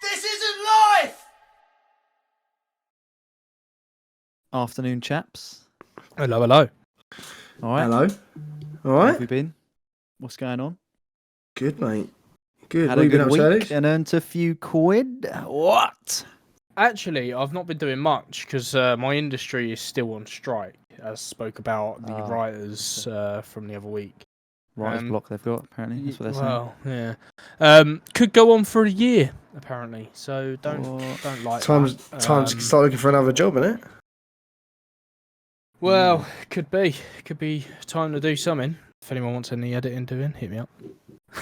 This isn't life! Afternoon, chaps. Hello, hello. All right. Hello. All How right. have you been? What's going on? Good, mate. Good. Had What a you been good up to, week Alex? and earned a few quid. What? Actually, I've not been doing much because my industry is still on strike, as spoke about the writers from the other week. Writer's block they've got, apparently. That's what they're saying. Well, yeah. Could go on for a year, apparently. So don't like Time that. to start looking for another job, innit? Well, could be time to do something. If anyone wants any editing doing, hit me up.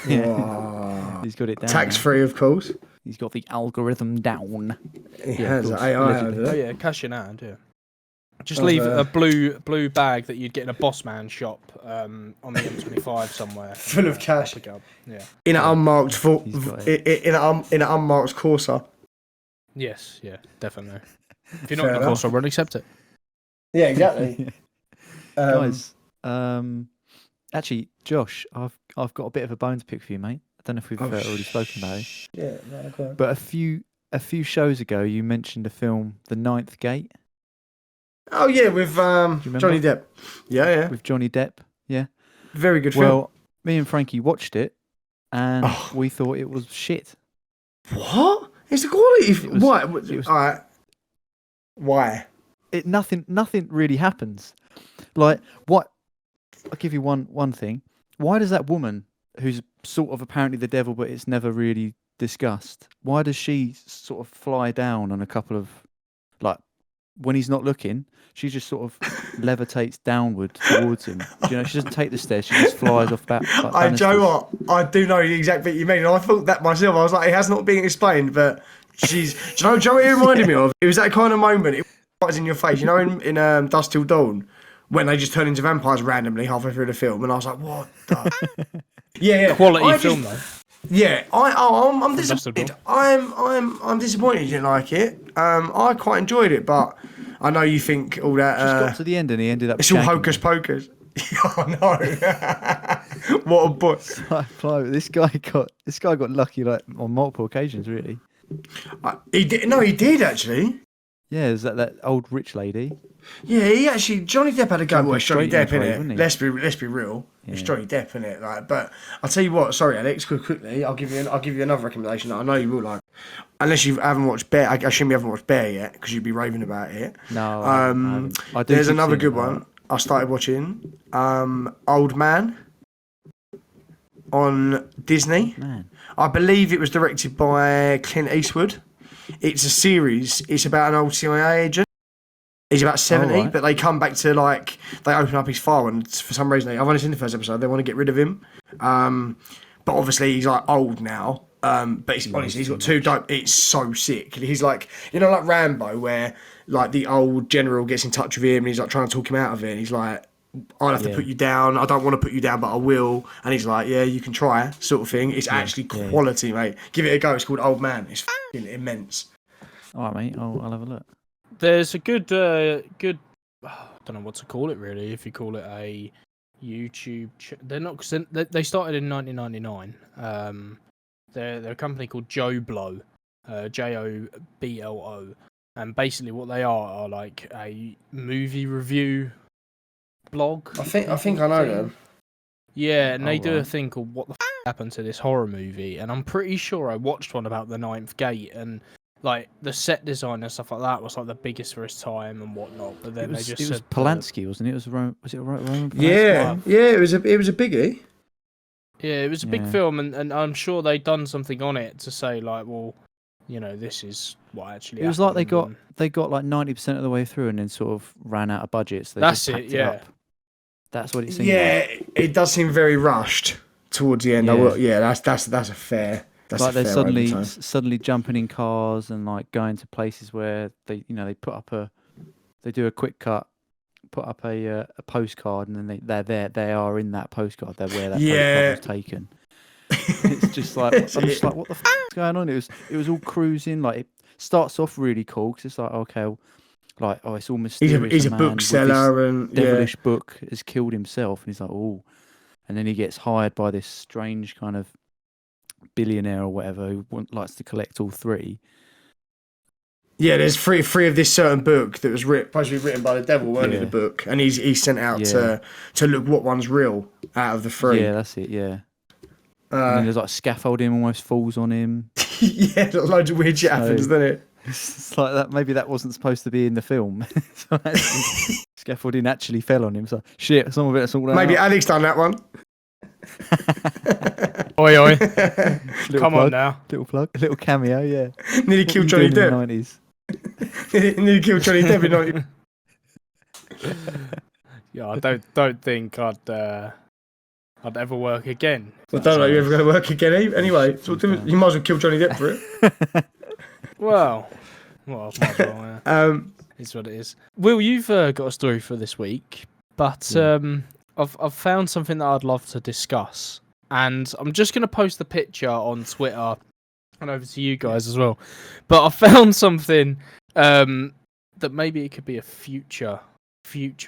Yeah. He's got it down. Tax free, of course. He's got the algorithm down. He Yeah, has of course, AI allegedly. over Oh there. yeah, cash in hand, yeah. Just Of, leave a blue bag that you'd get in a boss man shop on the M25 somewhere. Full of cash. Pick it up. Yeah. In an unmarked He's got in an unmarked Corsa. Yes, yeah, definitely. If you're not in a Fair course, I won't accept it. Yeah, exactly. Guys, actually, Josh, I've got a bit of a bone to pick for you, mate. I don't know if we've already spoken about it. Yeah, no, okay. But a few shows ago, you mentioned a film, The Ninth Gate. Oh yeah, with remember? Johnny Depp. Yeah. With Johnny Depp. Yeah. Very good film. Well, me and Frankie watched it, and we thought it was shit. What? It's the quality. Why? was- All right. Why? Nothing really happens. Like, what? I'll give you one thing. Why does that woman, who's sort of apparently the devil, but it's never really discussed, why does she sort of fly down on a couple of, like, when he's not looking, she just sort of levitates downward towards him. You know, she doesn't take the stairs, she just flies off back. Do you know what? I do know the exact bit you mean. And I thought that myself. I was like, it has not been explained, but she's. Do you know what it reminded me of? It was that kind of moment. It was in your face. You know, in Dusk Till Dawn, when they just turn into vampires randomly halfway through the film, and I was like, what the? Yeah. Quality film though. Yeah, I'm Fantastic disappointed. I'm disappointed you didn't like it. I quite enjoyed it, but I know you think all that. Just got to the end and he ended up. It's all shagging hocus her. pocus. Oh no! What a boy! This guy got lucky like on multiple occasions, really. He did. No, he did actually. Yeah, is that old rich lady? Yeah, he actually. Johnny Depp had a go. Well, it's Johnny straight in Depp, the throat, innit? wouldn't he? Let's be real. It's Yeah. Johnny Depp, innit? Like, but I'll tell you what. Sorry, Alex. Quickly, I'll give you another recommendation that I know you will like. Unless you haven't watched Bear, I assume you haven't watched Bear yet because you'd be raving about it. No, I haven't. There's another good one I started watching. Old Man on Disney. Man. I believe it was directed by Clint Eastwood. It's a series. It's about an old CIA agent. He's about 70, right. but they come back to, like, they open up his file, and for some reason, I've only seen the first episode, they want to get rid of him. But obviously, he's, like, old now. But honestly, he's got two dope. It's so sick. He's like, you know, like Rambo, where, like, the old general gets in touch with him, and he's, like, trying to talk him out of it, and he's like, I'll have to put you down. I don't want to put you down, but I will. And he's like, yeah, you can try, sort of thing. It's actually quality, mate. Give it a go. It's called Old Man. It's f***ing immense. All right, mate. I'll have a look. There's a good I don't know what to call it really. If you call it a YouTube, they're not. Cause they started in 1999. They're a company called Joblo, JOBLO, and basically what they are like a movie review blog. I think I know them. Yeah, and they do a right. thing called "What the f happened to this horror movie?" And I'm pretty sure I watched one about the Ninth Gate, and like the set design and stuff like that was like the biggest for its time and whatnot. But then It they was said Polanski, wasn't it? Was it Roman Polanski? Yeah, it was a biggie. Yeah, it was a big film, and I'm sure they'd done something on it to say like, well, you know, this is what actually. It was like happened, they got like 90% of the way through and then sort of ran out of budget. So they That's just it, packed yeah. up. That's what it seemed Yeah, like. it does seem very rushed towards the end. Yeah. That's a fair. That's Like a they're fair suddenly overtime. jumping in cars and like going to places where they put up they do a quick cut, put up a postcard, and then they are in that postcard. They're where that postcard was taken. It's just like I'm just like, what the f is going on? It was all cruising. Like it starts off really cool because it's like, okay, well, like, oh, it's all mysterious. He's a man with bookseller this and devilish book has killed himself, and he's like, oh, and then he gets hired by this strange kind of billionaire or whatever who likes to collect all three. Yeah, there's three of this certain book that was supposed to be written by the devil, weren't it, the book? And he's sent out to look what one's real out of the three. Yeah, that's it, yeah. And then there's like scaffolding almost falls on him. Yeah, loads of weird shit happens, doesn't it? It's like that. Maybe that wasn't supposed to be in the film. So actually, scaffolding actually fell on him. So shit, someone better sort that Maybe out. Alex done that one. Oi, oi. Come Plug, on now. Little plug, a little cameo, yeah. Nearly killed Johnny Depp. In the 90s. Nearly killed Johnny Depp in 90. Yeah, I don't think I'd ever work again. I don't know, you're ever going to work again anyway. So you might as well kill Johnny Depp for it. Well, I might as well, yeah. It's what it is. Will, you've got a story for this week, but I've found something that I'd love to discuss, and I'm just going to post the picture on Twitter and over to you guys as well. But I found something that maybe it could be a future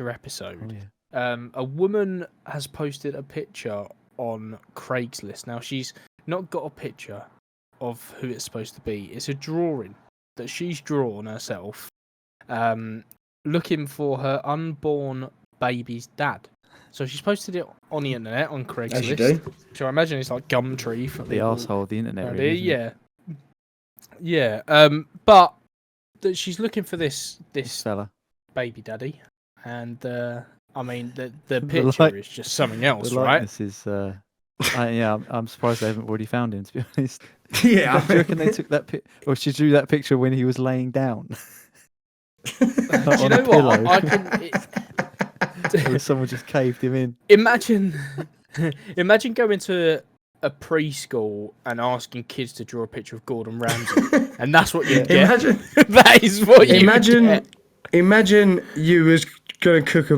episode. Oh, yeah. A woman has posted a picture on Craigslist. Now, she's not got a picture of who it's supposed to be. It's a drawing that she's drawn herself, looking for her unborn baby's dad. So she's posted it on the internet, on Craigslist. As you do. So I imagine it's like Gumtree for The arsehole of the internet, around really. here. Yeah. But she's looking for this Fella. baby daddy, and I mean the picture is just something else, The right? likeness is. I'm surprised they haven't already found him. To be honest. Yeah. Do you reckon they took that or she drew that picture when he was laying down? Do you know what? I can Or someone just caved him in. imagine going to a preschool and asking kids to draw a picture of Gordon Ramsay, and that's what you get. Imagine. That is what you get. Imagine you was going to cook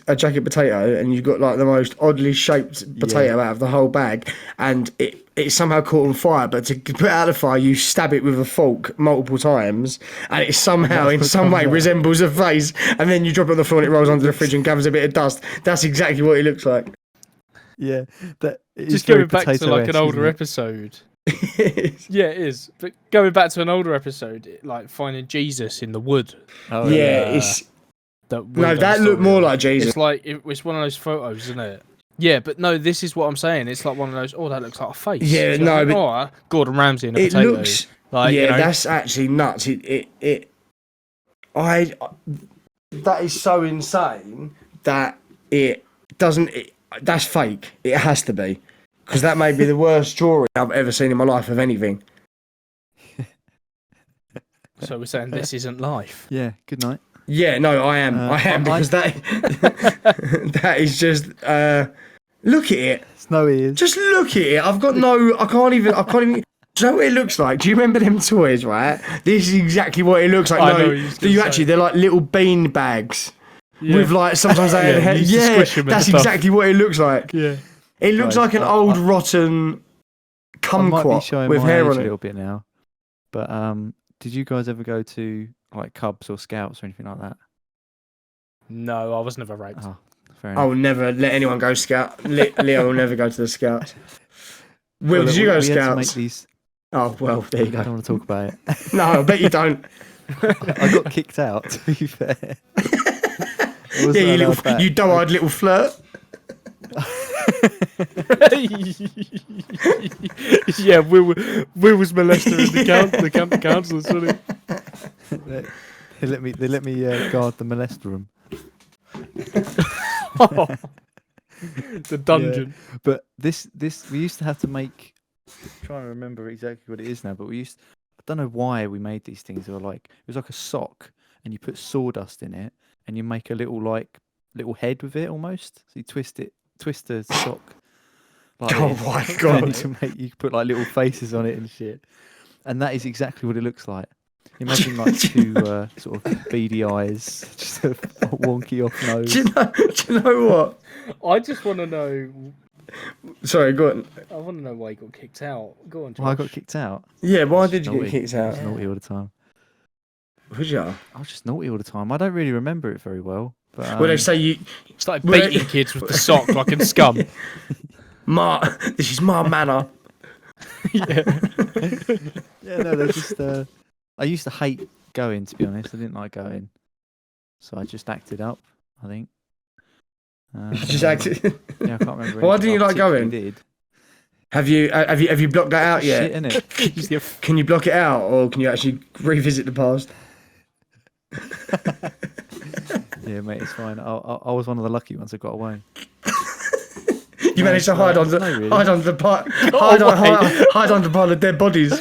a jacket potato and you got like the most oddly shaped potato out of the whole bag, and it somehow caught on fire, but to put it out of the fire you stab it with a fork multiple times and it somehow in some way resembles a face, and then you drop it on the floor and it rolls under the fridge and gathers a bit of dust. That's exactly what it looks like. Yeah, that it Just is very going back to like an potato-esque, older isn't it? episode. Yeah, it is. But going back to an older episode, like finding Jesus in the wood. Oh, Yeah, it's that looked more like Jesus. It's like it's one of those photos, isn't it? Yeah, but no, this is what I'm saying. It's like one of those. Oh, that looks like a face. Yeah, So no, like, but Gordon Ramsay in a it potato. looks. Like, Yeah, you know, that's actually nuts. That is so insane that it doesn't. That's fake. It has to be, because that may be the worst drawing I've ever seen in my life of anything. So we're saying this isn't life. Yeah, good night. Yeah, no, I am because that that is just look at it. It's no ears. Just look at it. I can't even. Do you know what it looks like? Do you remember them toys? Right. This is exactly what it looks like. I know No, what you're gonna actually? say. They're like little bean bags Yeah. with like sometimes they Yeah, you used to squish 'em and that's stuff. exactly what it looks like. Yeah. It looks Guys, like an I- old I- rotten I might be kumquat showing with my hair age on a it. little bit now, but did you guys ever go to like Cubs or Scouts or anything like that? No, I was never raped. Oh, fair I enough. will never let anyone go scout. Leo will never go to the Scouts. Will, did you go to we had to make Scouts? these. Oh well, there you I don't go. want to talk about it. No, I bet you don't. I got kicked out. To be fair. I wasn't Yeah, allowed back. you doe-eyed little flirt. Yeah, Will was molester in the camp council, wasn't They let me guard the molester room. he? The dungeon. But this we used to have to make. I'm trying to remember exactly what it is now, but I don't know why we made these things. They were like it was like a sock, and you put sawdust in it, and you make a little head with it almost. So you twist the sock. Like Oh this, my and God. you can put like little faces on it and shit. And that is exactly what it looks like. Imagine like two sort of beady eyes, just a wonky off nose. Do you know what? I just want to know. Sorry, go on. I want to know why he got kicked out. Go on, Josh. Well, I got kicked out. Yeah, why did you Naughty. get kicked out? I was naughty all the time. Would you? I was just naughty all the time. I don't really remember it very well. But, Well, they say you, It's like Well, beating kids with the sock like in Scum. this is my manner. Yeah. Yeah, no, they just. I used to hate going. To be honest, I didn't like going, so I just acted up. I think. Just acted. Yeah, I can't remember. Why anything do you I like particularly going? Did. Have you blocked that out yet? Shit, innit? Can you block it out, or can you actually revisit the past? Yeah, mate, it's fine. I was one of the lucky ones that got away. You managed to hide under really. hide under the hide under a pile of dead bodies.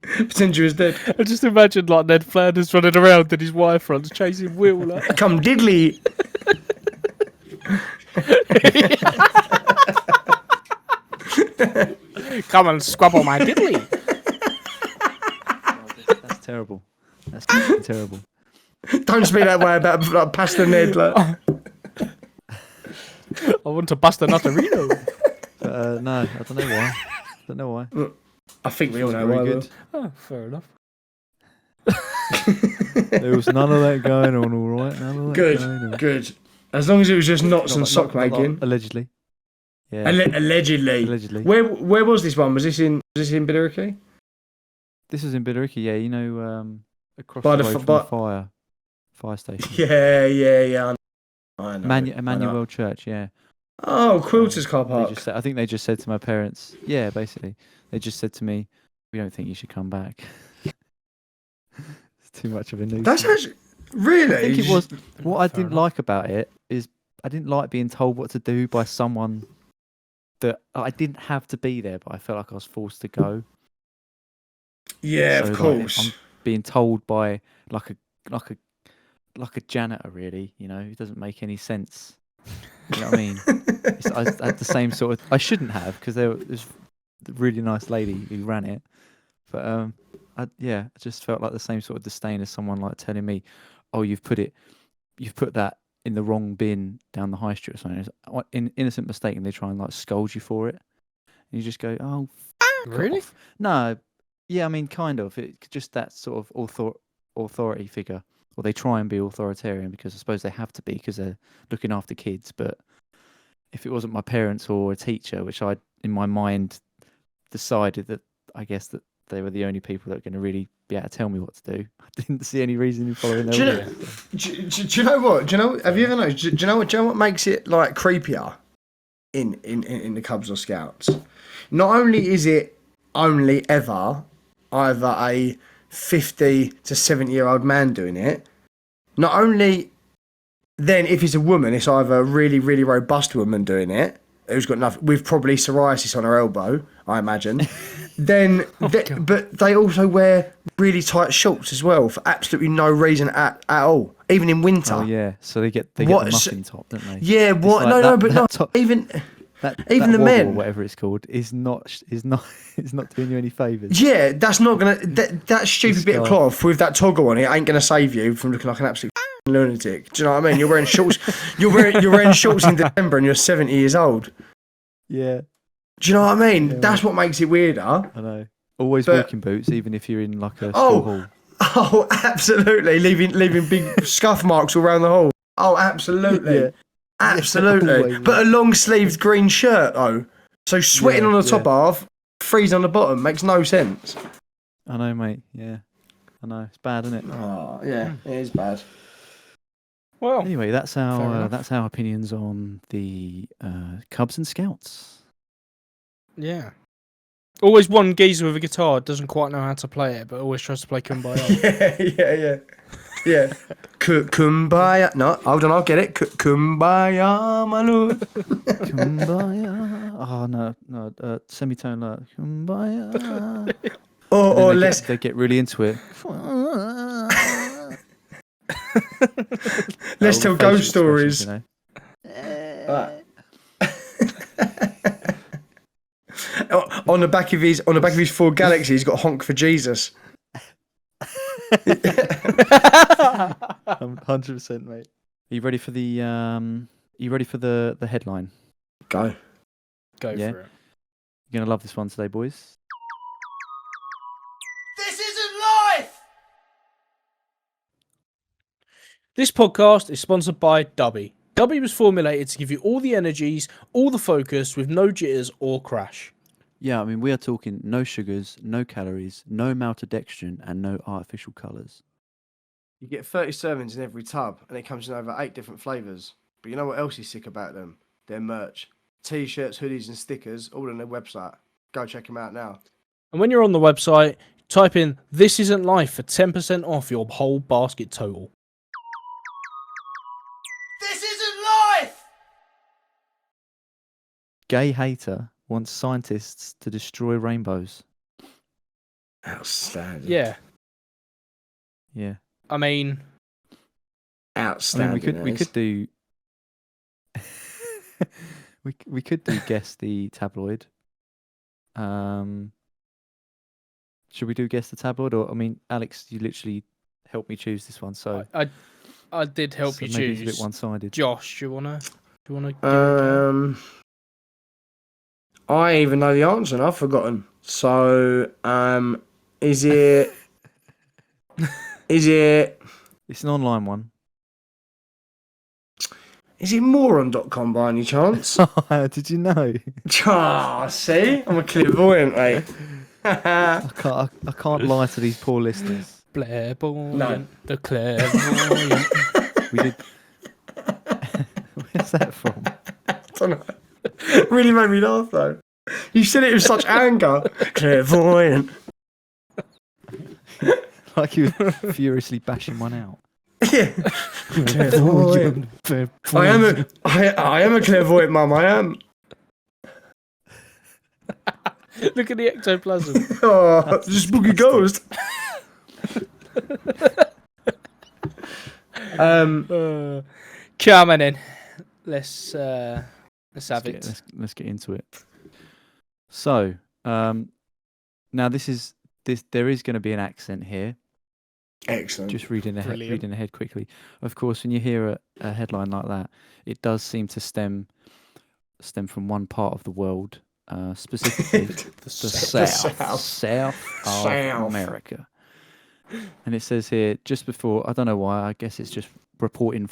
Pretend you was dead. I just imagine like Ned Flanders running around and his wife runs chasing Will. Like. Come diddly. Come and squabble my diddly. That's terrible. That's fucking terrible. Don't speak that way about like, Pastor Ned. Like. I want to bust a nutterino. No, I don't know why. Don't know why. I think we all know Very why. good. Oh, fair enough. There was none of that going on, all right. None of that going on. Good. As long as it was just knots and sock making. Allegedly. Yeah. Allegedly. Allegedly. Where was this one? Was this in Billericay? This was in Billericay, yeah. You know, across By the the road f- from by- the fire station. Yeah. I know. Emmanuel Church, yeah. Oh, Quilter's car park. I think they just said to my parents, yeah, basically, they just said to me, we don't think you should come back. It's too much of a nuisance. That's actually really. I think it was. What I didn't like about it is I didn't like being told what to do by someone that I didn't have to be there, but I felt like I was forced to go. Yeah, So, of like, course. I'm being told by like a janitor, really. You know, it doesn't make any sense. You know what I mean? I had the same sort of. I shouldn't have because there was a really nice lady who ran it, but I just felt like the same sort of disdain as someone like telling me, "Oh, you've put that in the wrong bin down the high street or something." It's an innocent mistake, and they try and like scold you for it, and you just go, "Oh, Really? off." No, yeah, I mean, kind of. It just that sort of authority figure. Or they try and be authoritarian because I suppose they have to be because they're looking after kids. But if it wasn't my parents or a teacher, which I, in my mind, decided that I guess that they were the only people that were going to really be able to tell me what to do, I didn't see any reason in following their orders. Do you know what? Have you ever noticed? Do you know what makes it like creepier in the Cubs or Scouts? Not only is it only ever either a 50 to 70-year-old man doing it. Not only then, if it's a woman, it's either a really, really robust woman doing it, who's got nothing, with probably psoriasis on her elbow, I imagine. But they also wear really tight shorts as well for absolutely no reason at all, even in winter. Oh yeah, so they get the muffin top, don't they? Yeah, what? Like no, top, even. Even the men, or whatever it's called, is not doing you any favours. Yeah, that's not gonna. That stupid bit of cloth with that toggle on it ain't gonna save you from looking like an absolute lunatic. Do you know what I mean? You're wearing shorts. You're wearing shorts in December, and you're 70 years old. Yeah. Do you know what I mean? Yeah, that's what makes it weirder. I know. Always walking boots, even if you're in like a school hall. Oh, absolutely, leaving big scuff marks all around the hall. Oh, absolutely. Yeah. Absolutely, but a long-sleeved green shirt though, so sweating on the top half, freezing on the bottom makes no sense. I know, mate. Yeah, I know. It's bad, isn't it? Oh, yeah, it is bad. Well, anyway, that's our opinions on the Cubs and Scouts. Yeah. Always one geezer with a guitar doesn't quite know how to play it, but always tries to play Kumbaya. Yeah. Kumbaya. No, hold on, I'll get it. Kumbaya, my lord. Kumbaya. Oh, no. Semitone like Kumbaya. Or less. They get really into it. Let's tell ghost stories. You know? On the back of his Ford Galaxy, he's got honk for Jesus. 100%, mate. Are you ready for the headline? Go for it. You're gonna love this one today, boys. This isn't life! This podcast is sponsored by Dubby. Dubby was formulated to give you all the energies, all the focus, with no jitters or crash. Yeah, I mean, we are talking no sugars, no calories, no maltodextrin, and no artificial colours. You get 30 servings in every tub, and it comes in over 8 different flavours. But you know what else is sick about them? Their merch. T-shirts, hoodies and stickers, all on their website. Go check them out now. And when you're on the website, type in "This Isn't Life" for 10% off your whole basket total. This isn't life! Gay hater wants scientists to destroy rainbows. Outstanding. Yeah, Yeah. I mean, I Outstanding. mean, we could do we could do guess the tabloid. Should we do guess the tabloid, or I mean, Alex, you literally helped me choose this one, so I did help so you maybe choose. it's a bit one-sided. Josh, do you wanna give it a go? I even know the answer and I've forgotten. So, is it... is it... It's an online one. Is it moron.com by any chance? Did you know? Ah, see? I'm a clairvoyant, mate. I can't lie to these poor listeners. Clairvoyant, No. the clairvoyant. We did. Where's that from? I don't know. Really made me laugh, though. You said it with such anger. Clairvoyant. Like you were furiously bashing one out. Yeah. Clairvoyant. I am a clairvoyant, Mum. I am. Look at the ectoplasm. Oh, it's a spooky ghost. Come on in. Let's have it. Let's get into it. So, now this there is going to be an accent here. Excellent. Just reading Brilliant. ahead quickly. Of course, when you hear a headline like that, it does seem to stem from one part of the world, specifically the south of America. And it says here, just before, I don't know why, I guess it's just reporting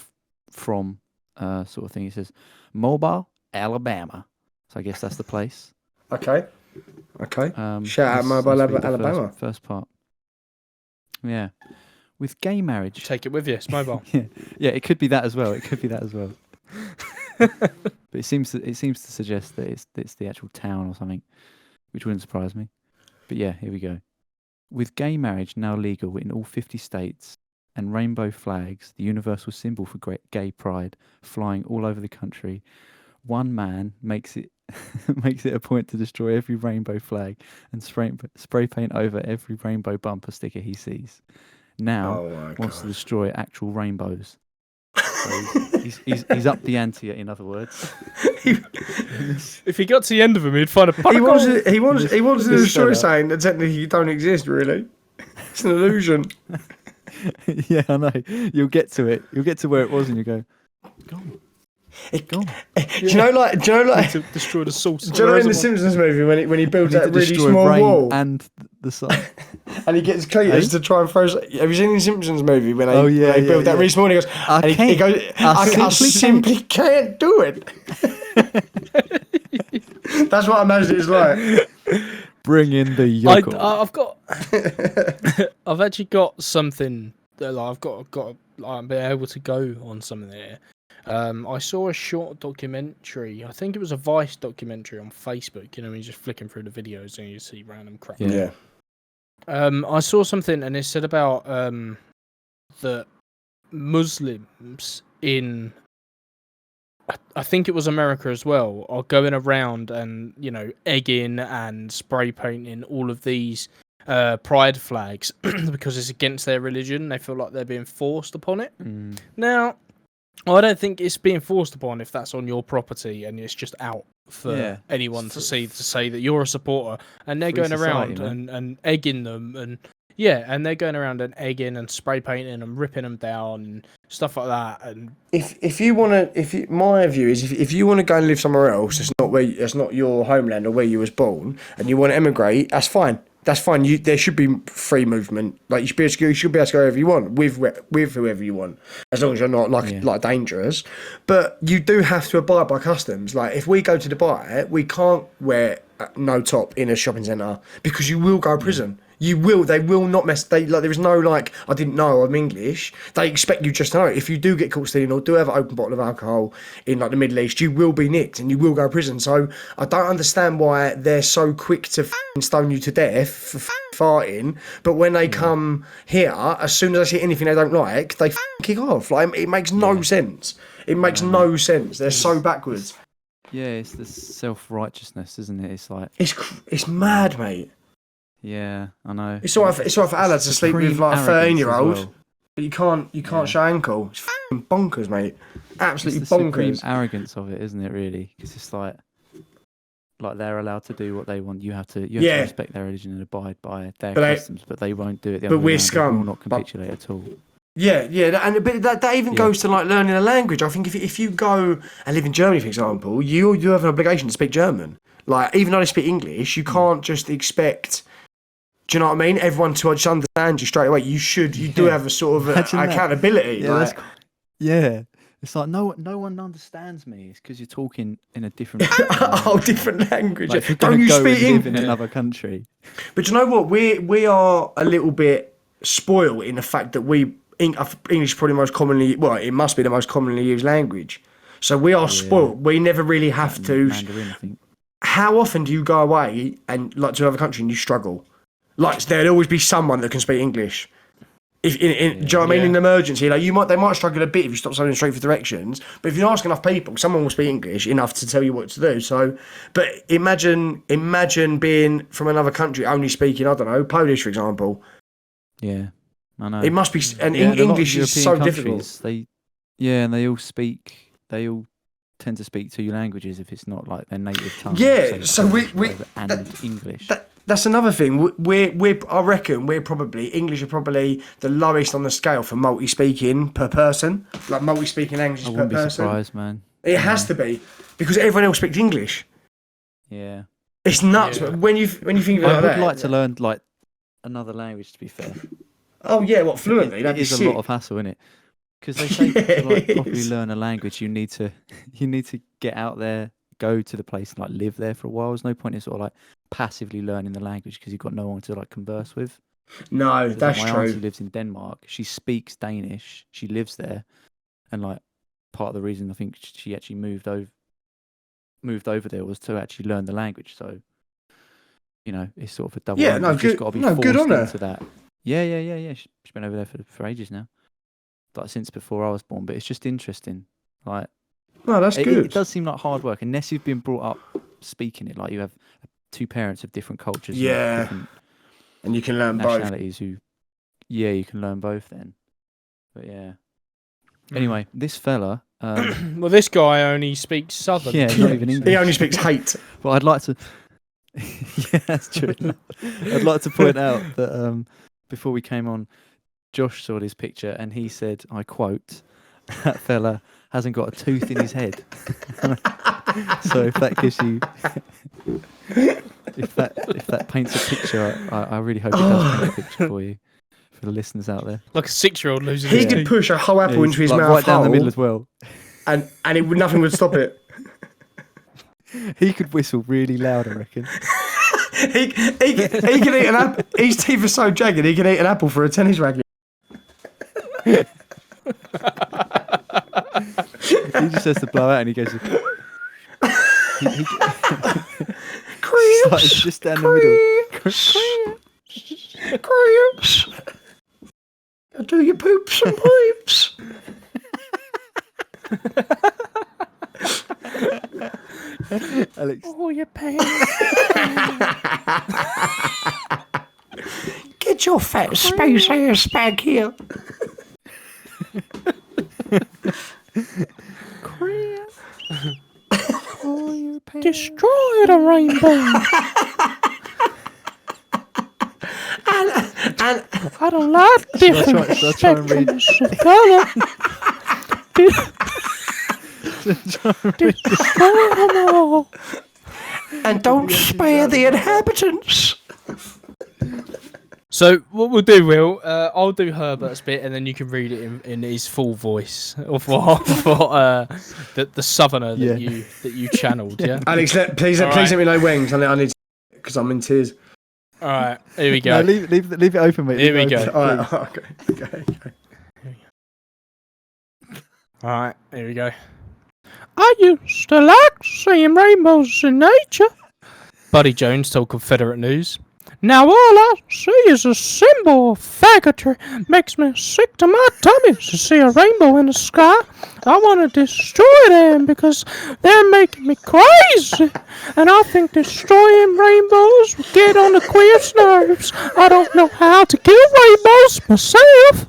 from sort of thing. It says Mobile, Alabama. So I guess that's the place. Okay. Shout out let's Mobile, read the Alabama. First part. Yeah. With gay marriage. Take it with you. It's mobile. Yeah, it could be that as well. But it seems to suggest that it's the actual town or something, which wouldn't surprise me. But yeah, here we go. With gay marriage now legal in all 50 states and rainbow flags, the universal symbol for gay pride, flying all over the country, one man makes it a point to destroy every rainbow flag and spray paint over every rainbow bumper sticker he sees. Now wants to destroy actual rainbows. So he's up the ante, in other words. If he got to the end of him, he'd find a He wants to destroy saying that technically you don't exist, really. It's an illusion. Yeah, I know. You'll get to it. You'll get to where it was and you go, go on. Do you know, like, to destroy the source. do you know in the Simpsons movie when he builds that really small rain wall and the sun? and he gets Cletus to try and throw? Have you seen the Simpsons movie when they build that really small? And he goes, I simply can't do it. That's what I imagine it's like. Bring in the yokel. I've actually got something that I've got I'm being able to go on something there. I saw a short documentary. I think it was a Vice documentary on Facebook. You know, when you're just flicking through the videos and you see random crap. Yeah. I saw something and it said about the Muslims in, I think it was America as well, are going around and, you know, egging and spray painting all of these pride flags because it's against their religion. They feel like they're being forced upon it. Now, I don't think it's being forced upon if that's on your property and it's just out for anyone to see, to say that you're a supporter. And they're going around and egging them and and they're going around and egging and spray painting and ripping them down and stuff like that. And my view is if you want to go and live somewhere else, it's not your homeland or where you was born, and you want to emigrate, that's fine. That's fine. There should be free movement. Like you should be able to go wherever you want with whoever you want, as long as you're not like dangerous. But you do have to abide by customs. Like if we go to Dubai, we can't wear no top in a shopping centre because you will go to prison. You will. They will not mess. There is no like. I didn't know I'm English. They expect you just to know. If you do get caught stealing or do have an open bottle of alcohol in like the Middle East, you will be nicked and you will go to prison. So I don't understand why they're so quick to stone you to death for farting. But when they come here, as soon as I see anything they don't like, they kick off. Like it makes no sense. It makes no sense. They're so backwards. Yeah, it's the self-righteousness, isn't it? It's like It's mad, mate. yeah, I know. It's all right for Allah to sleep with like a 13-year-old, but you can't show ankle. It's f***ing bonkers, mate. Absolutely it's the supreme bonkers. arrogance of it, isn't it? Really, because it's like they're allowed to do what they want. You have to respect their religion and abide by their customs, but they won't do it. But we're scum. They will not capitulate at all. Yeah, but that even goes to like learning a language. I think if you go and live in Germany, for example, you have an obligation to speak German. Like even though they speak English, you can't just expect. Do you know what I mean? Everyone to just understand you straight away. You do have a sort of accountability. Yeah, like. It's like no one understands me. It's because you're talking in a different different language. Like, Don't you speak English in another country? But you know what? We are a little bit spoiled in the fact that English is probably most commonly. Well, it must be the most commonly used language. So we are spoiled. We never really have to. Mandarin, I think. How often do you go away and like to another country and you struggle? Like there'll always be someone that can speak English. Do you know what I mean? In an emergency, like they might struggle a bit if you stop someone straight for directions. But if you ask enough people, someone will speak English enough to tell you what to do. So, but imagine being from another country only speaking, I don't know, Polish, for example. Yeah, I know. It must be, and English is so difficult. And they all tend to speak two languages if it's not like their native tongue. Yeah, so English. That's another thing. I reckon English are probably the lowest on the scale for multi-speaking per person. Like multi-speaking languages per person. I wouldn't be surprised, man. It has to be because everyone else speaks English. Yeah, it's nuts. But when you think of it I would like to learn like another language. To be fair. Oh yeah, what fluently? It is a lot of hassle, isn't it? Because they say to like properly learn a language, you need to get out there, go to the place, and like live there for a while. There's no point in sort of like passively learning the language because you've got no one to like converse with. No, that's my true. auntie lives in Denmark. She speaks Danish. She lives there, and like part of the reason I think she actually moved over there was to actually learn the language. So, you know, it's sort of a double. Yeah, no, good. Got to be good on her. Into that. Yeah. She's been over there for ages now. Like since before I was born, but it's just interesting. Like, no, that's good. It does seem like hard work, unless you've been brought up speaking it. Like you have two parents of different cultures, and you can learn nationalities both. You can learn both then. But yeah. Anyway, this fella. Well, this guy only speaks Southern. Yeah, not even English. He only speaks hate. But I'd like to. Yeah, that's true. I'd like to point out that before we came on, Josh saw this picture and he said, I quote, "That fella hasn't got a tooth in his head." So if that gives you, if that paints a picture, I really hope it does paint a picture for you, for the listeners out there. Like a 6-year-old losing. He could push a whole apple into his mouth, right down the middle as well, and nothing would stop it. He could whistle really loud, I reckon. he can eat an apple. His teeth are so jagged. He can eat an apple for a tennis racket. He just has to blow out and he goes. Cramps. Just down the middle. Cramps. I'll do your poops and pipes. Alex. Oh, your pants. Get your fat space ass back here. Destroy the rainbow. And I don't like different spectrums of colour. Destroy them all. And don't spare the inhabitants. So what we'll do, Will, I'll do Herbert's bit, and then you can read it in his full voice of what the southerner Yeah. that you channeled. Yeah. Alex, please let me know wings. I need because I'm in tears. All right. Here we No, go. leave it open, mate. Here Leave we it go. open, All right, please. okay. All right. Here we go. I used to like seeing rainbows in nature, Buddy Jones told Confederate News. Now all I see is a symbol of faggotry. Makes me sick to my tummy to see a rainbow in the sky. I want to destroy them because they're making me crazy. And I think destroying rainbows will get on the queer's nerves. I don't know how to kill rainbows myself.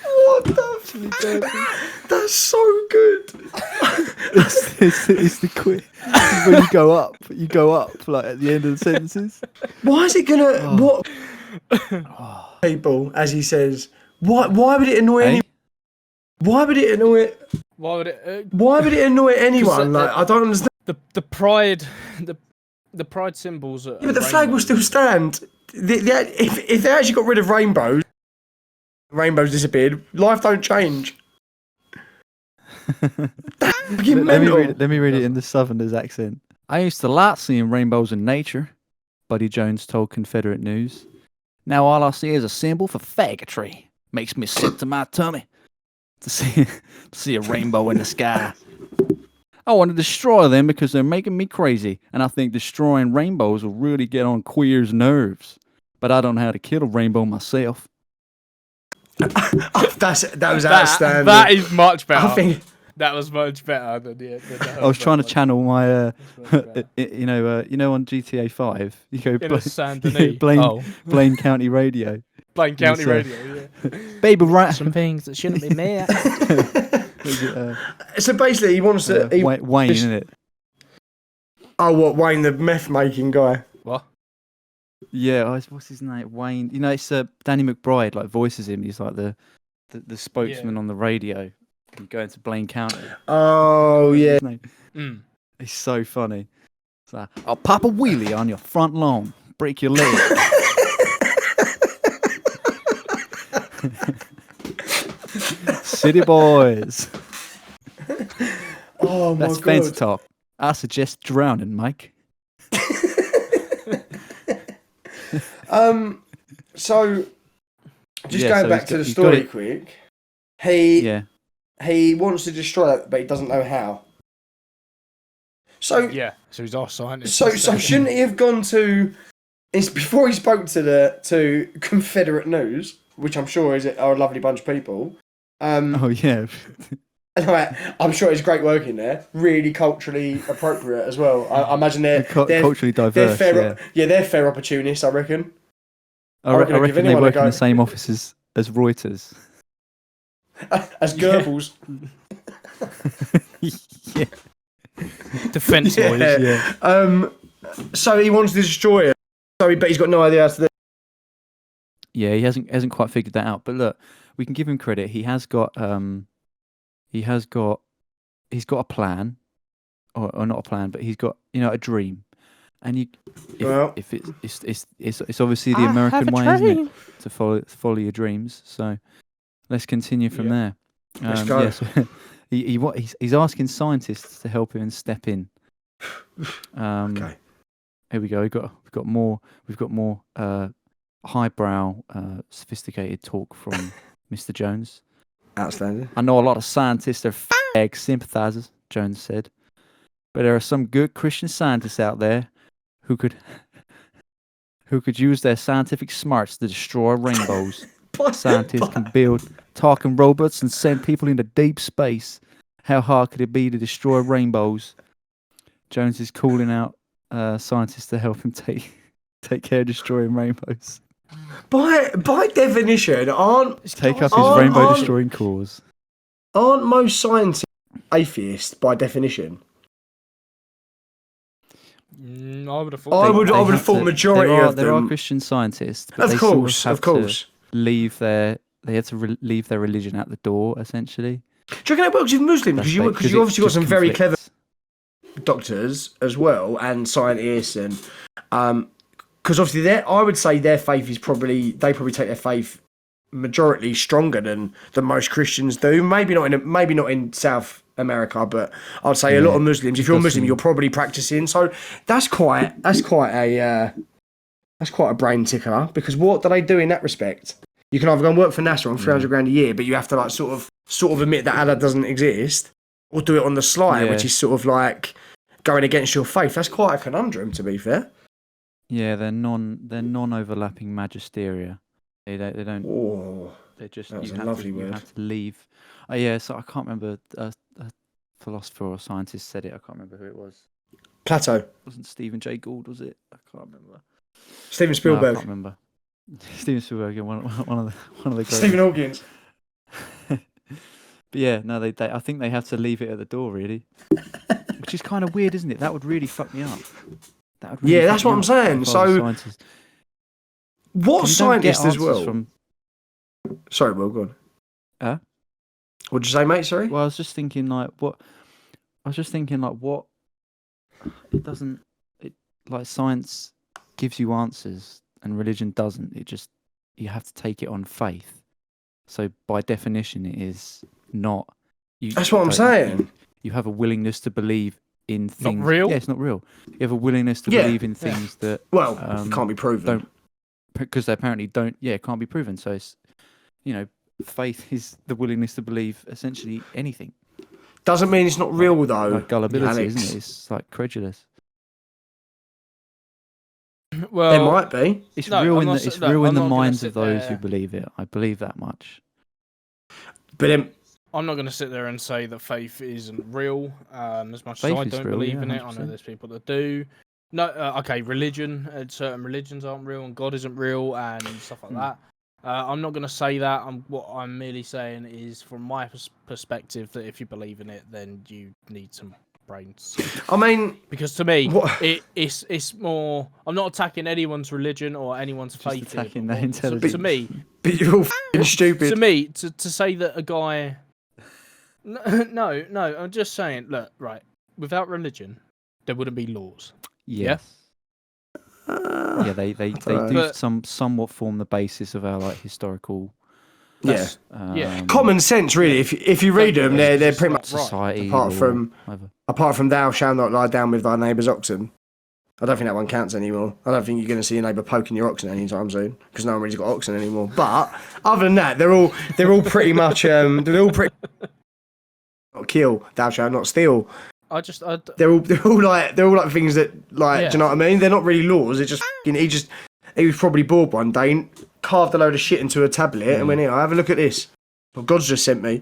What the That's so good. It's the quick when you go up like at the end of the sentences. Why is it gonna what people, as he says? Why would it annoy anyone? Why would it annoy? Why would it? Why would it annoy anyone? Like I don't understand. The pride, the pride symbols. Yeah, but the flag will still stand. If they actually got rid of rainbows disappeared, life don't change. Let me read it in the Southerner's accent. I used to like seeing rainbows in nature, Buddy Jones told Confederate News. Now all I see is a symbol for faggotry. Makes me sick to my tummy to see a rainbow in the sky. I want to destroy them because they're making me crazy, and I think destroying rainbows will really get on queers' nerves. But I don't know how to kill a rainbow myself. That was outstanding. That is much better. I think that was much better than the I was trying to channel my, you know, on GTA 5, you go Blaine County Radio. Blaine County Radio, yeah. Baby, right? Some things that shouldn't be there. So basically, he wants to. Wayne, isn't it? Oh, what Wayne, the meth making guy? What? Yeah, what's his name? Wayne. You know, it's Danny McBride. Like voices him. He's like the spokesman on the radio. You go into Blaine County. Oh yeah. He's so funny. It's like, I'll pop a wheelie on your front lawn, break your leg. City boys. Oh my That's god. fancy talk. I suggest drowning, Mike. So just Yeah, going so back he's to got- the he's story got it- quick. He wants to destroy it, but he doesn't know how. So Yeah, so he's our scientist. So shouldn't he have gone to? It's before he spoke to Confederate News, which I'm sure are a lovely bunch of people. Oh yeah. I'm sure it's great working there. Really culturally appropriate as well. I imagine they're culturally diverse. They're fair opportunists. I reckon. I reckon I'd give they anyone a work in go. the same offices as Reuters. As Goebbels. Yeah. Defense Yeah. lawyers. Yeah. So he wants to destroy it. But he's got no idea how to do it. Yeah, he hasn't quite figured that out. But look, we can give him credit. He's got a plan, or not a plan, but he's got a dream. And if it's obviously the American way, isn't it, to follow your dreams. So let's continue from there. Let's go. Yeah, so he's asking scientists to help him and step in. Okay. Here we go. We've got more highbrow, sophisticated talk from Mr. Jones. Outstanding. I know a lot of scientists are fag sympathizers, Jones said, but there are some good Christian scientists out there who could use their scientific smarts to destroy rainbows. Scientists can build talking robots and send people into deep space. How hard could it be to destroy rainbows? Jones is calling out scientists to help him take care of destroying rainbows. By definition, Take up his rainbow destroying cause. Aren't most scientists atheists by definition? I would have thought. I would have thought majority of them. There are Christian scientists, but Of course. to leave their leave their religion at the door, essentially. Do you reckon that works with Muslims? Because you obviously got some very clever doctors as well, and scientists, and Because obviously, I would say their faith is probably they probably take their faith majority stronger than most Christians do. Maybe not in South America, but I'd say a lot of Muslims. If you're a Muslim, you're probably practicing. So that's quite a brain tickler. Because what do they do in that respect? You can either go and work for NASA on 300 grand a year, but you have to like sort of admit that Allah doesn't exist, or do it on the sly, which is sort of like going against your faith. That's quite a conundrum, to be fair. Yeah, they're non-overlapping magisteria. They don't. Oh, they're just. That's You a have lovely to, word. You have to leave. Yeah, so I can't remember. A philosopher or scientist said it. I can't remember who it was. Plato. It wasn't Stephen Jay Gould, was it? I can't remember. Steven Spielberg. No, I can't remember. Steven Spielberg, yeah, one of the greatest. Stephen Hawking. But yeah, no, they I think they have to leave it at the door, really. Which is kind of weird, isn't it? That would really fuck me up. That would really That's what I'm saying. So, what scientist as well? Sorry, Will, go on. Huh? What'd you say, mate? Sorry? Well, I was just thinking, like, what... It doesn't... Like, science gives you answers and religion doesn't. It just... You have to take it on faith. So, by definition, it is not... That's what I'm saying. You have a willingness to believe in things... Not real? Yeah, it's not real. You have a willingness to believe in things that... Well, it can't be proven. Because they apparently don't... Yeah, it can't be proven. So, it's... Faith is the willingness to believe essentially anything. Doesn't mean it's not real, though. Like gullibility, Alex. isn't it? It's like credulous. Well, There might be. It's No, real I'm in not the, it's s- no, real I'm in the not gonna minds sit of those who there- believe it. I believe that much. But then, I'm not going to sit there and say that faith isn't real. As much Faith as I is don't real, believe yeah, in it, I know 100%. there's people that do. No, okay, religion. Certain religions aren't real, and God isn't real, and stuff like that. I'm not going to say that. What I'm merely saying is, from my perspective, that if you believe in it, then you need some brains. I mean, Because to me, What- it's more. I'm not attacking anyone's religion or anyone's Just faith. here, attacking but their what- intelligence. To me, but you're all f***ing stupid. to me, to say that a guy. No, I'm just saying. Look, right. Without religion, there wouldn't be laws. Yes. Yeah, they know. do But- somewhat form the basis of our like historical Yeah. Yeah. Common sense, really. If you read them, Yeah, they're it's pretty not much right. society. apart law, from- whatever. thou shalt not lie down with thy neighbour's oxen. I don't think that one counts anymore. I don't think you're going to see your neighbour poking your oxen anytime soon because no one really's got oxen anymore. But other than that, they're all pretty much they're all pretty. Not kill, thou shalt not steal. They're all like things that like Yeah. do you know what I mean? They're not really laws. It's just he was probably bored one day and carved a load of shit into a tablet and went here. Have a look at this. What God's just sent me.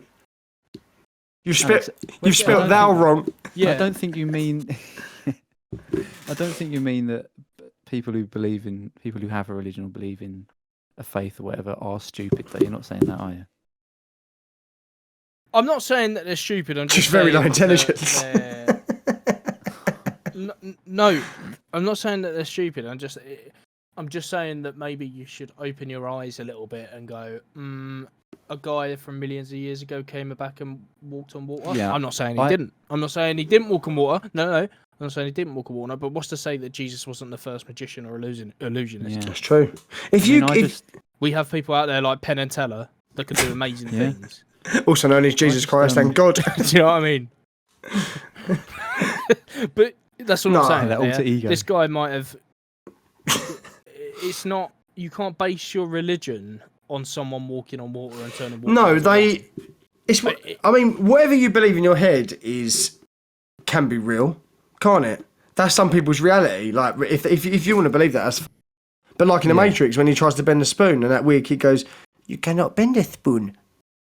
You've Alex, spelt I thou don't wrong. Yeah. I don't think you mean. I don't think you mean that people who have a religion or believe in a faith or whatever are stupid. Though you're not saying that, are you? I'm not saying that they're stupid. I'm Just just very saying low that intelligence. No, I'm not saying that they're stupid. I'm just saying that maybe you should open your eyes a little bit and go, a guy from millions of years ago came back and walked on water. Yeah, I'm not saying he didn't. I'm not saying he didn't walk on water. No. I'm not saying he didn't walk on water. But what's to say that Jesus wasn't the first magician or illusionist? Yeah. That's true. We have people out there like Penn and Teller that can do amazing Yeah. things. Also known as Jesus just, Christ and God. Do you know what I mean? But that's what No, I'm saying. that alter ego. This guy might have. It's not. You can't base your religion on someone walking on water and turning water. No, into wine. I mean, whatever you believe in your head can be real, can't it? That's some people's reality. Like, if you want to believe that, that's. But like in the Matrix, when he tries to bend the spoon, and that weird kid goes, "You cannot bend a spoon.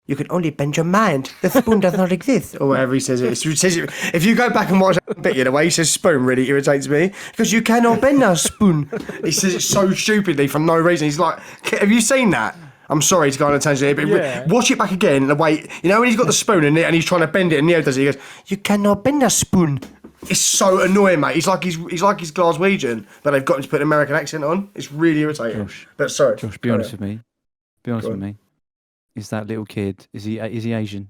You can only bend your mind. The spoon does not exist," or whatever he says. If you go back and watch that bit, the way he says spoon really irritates me because you cannot bend a spoon. He says it so stupidly for no reason. He's like, "Have you seen that?" I'm sorry to go on a tangent here, but watch it back again. The way when he's got the spoon in it and he's trying to bend it, and Neo does it. He goes, "You cannot bend a spoon." It's so annoying, mate. He's like he's Glaswegian, but they've got him to put an American accent on. It's really irritating. Josh, But sorry, Josh, be honest with me. Be honest with me. Is that little kid? Is he Asian?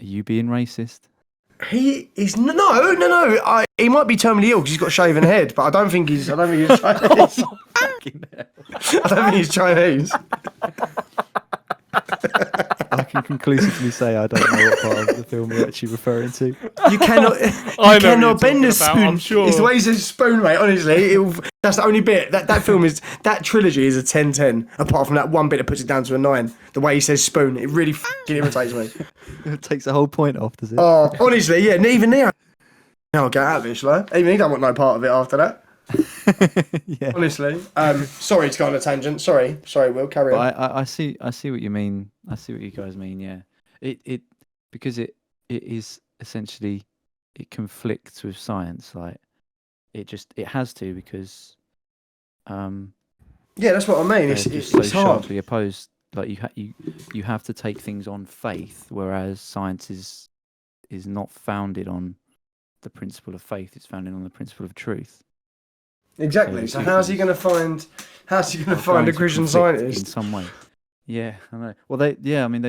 Are you being racist? He is no. He might be terminally ill because he's got a shaven head, but I don't think he's Chinese. I don't think he's Chinese. I can conclusively say I don't know what part of the film you're actually referring to. You cannot. I You know cannot what you're bend a talking about, spoon. I'm sure. It's the way he says spoon, mate. Honestly, that's the only bit. That film is that trilogy is a 10-10. Apart from that one bit that puts it down to a 9. The way he says spoon, it really fucking irritates me. It takes the whole point off, does it? Oh, honestly, yeah. And even there, I'll get out of it, shall I? Even he don't want no part of it after that. Yeah. Honestly, sorry to go on a tangent. Sorry, Will, carry on. But I see what you mean. I see what you guys mean. Yeah, it because it is essentially it conflicts with science. Like it has to because Yeah, that's what I mean. they're It's just so hard. sharply opposed. Like you have to take things on faith, whereas science is not founded on the principle of faith. It's founded on the principle of truth. Exactly. So how's he going to find? How's he going to find a Christian scientist in some way? Yeah, I know. Well, they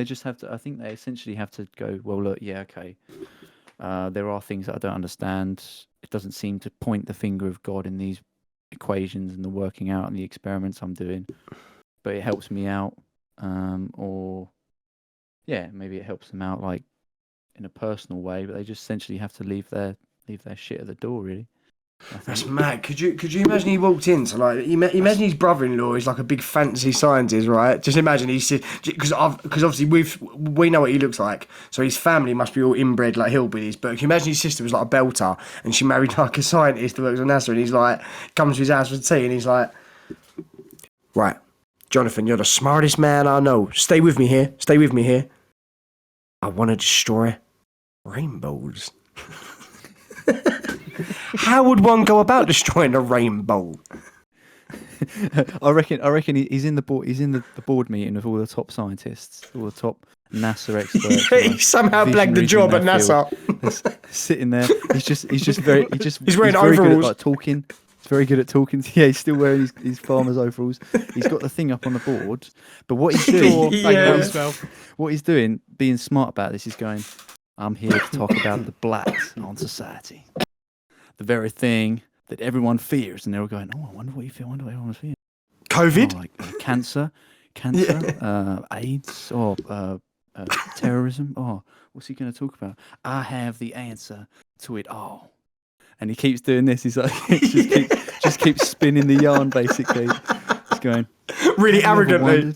just have to. I think they essentially have to go. Well, look, yeah, okay. There are things that I don't understand. It doesn't seem to point the finger of God in these equations and the working out and the experiments I'm doing, but it helps me out. Or yeah, maybe it helps them out like in a personal way. But they just essentially have to leave their shit at the door, really. That's mad. Could you imagine he walked into like imagine his brother-in-law is like a big fantasy scientist, right? Just imagine he's because obviously we know what he looks like, so his family must be all inbred like hillbillies. But can you imagine his sister was like a belter and she married like a scientist who works on NASA, and he's like comes to his house for tea and he's like, right, Jonathan, you're the smartest man I know. Stay with me here. I want to destroy rainbows. How would one go about destroying a rainbow? I reckon he's in the board. He's in the board meeting with all the top scientists, all the top NASA experts. Yeah, he somehow blagged the job at NASA. Sitting there, he's wearing overalls. Very good at, like, talking. He's very good at talking. Yeah, he's still wearing his farmer's overalls. He's got the thing up on the board, but what he's doing, what he's doing, being smart about this, is going, I'm here to talk about the blacks on society. The very thing that everyone fears. And they were going, I wonder what you feel. I wonder what everyone fears. COVID? Like cancer, AIDS, or terrorism. Oh, what's he going to talk about? I have the answer to it all. And he keeps doing this. He's like, just keeps spinning the yarn, basically. He's going really arrogantly.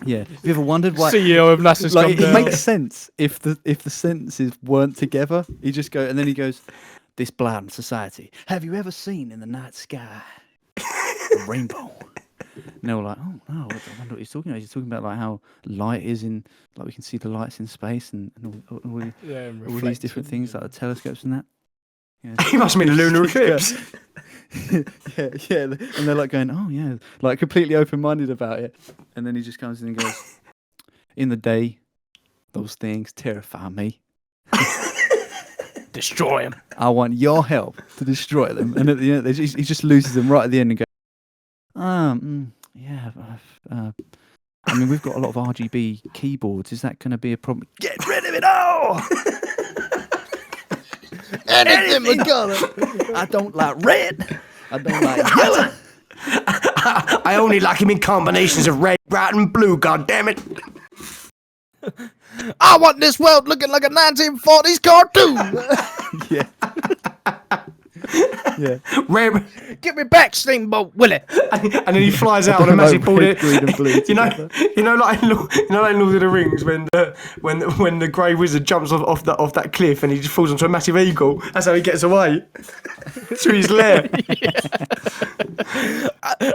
Yeah. Have you ever wondered why CEO of NASA's like come it down. makes sense if the sentences weren't together? He just go and then he goes, this blind society. Have you ever seen in the night sky a rainbow? And they were like, oh no, I wonder what he's talking about. He's talking about like how light is in, like we can see the lights in space and all these different things like the telescopes and that. Yeah. He must mean a lunar eclipse. yeah, and they're like going, oh yeah, like completely open-minded about it. And then he just comes in and goes, in the day, those things terrify me. Destroy him. I want your help to destroy them. And at the end, he just loses them right at the end and goes, yeah. I mean, we've got a lot of RGB keyboards. Is that going to be a problem? Get rid of it all. Anything with color. I don't like red. I don't like yellow. I only like him in combinations of red, white, and blue. God damn it! I want this world looking like a 1940s cartoon. Yeah. Yeah. Red. Get me back, Steamboat Willie. And then he flies out on a massive ball. Red, green, and blue You know, like in Lord of the Rings when the Grey Wizard jumps off that cliff and he just falls onto a massive eagle. That's how he gets away to his lair.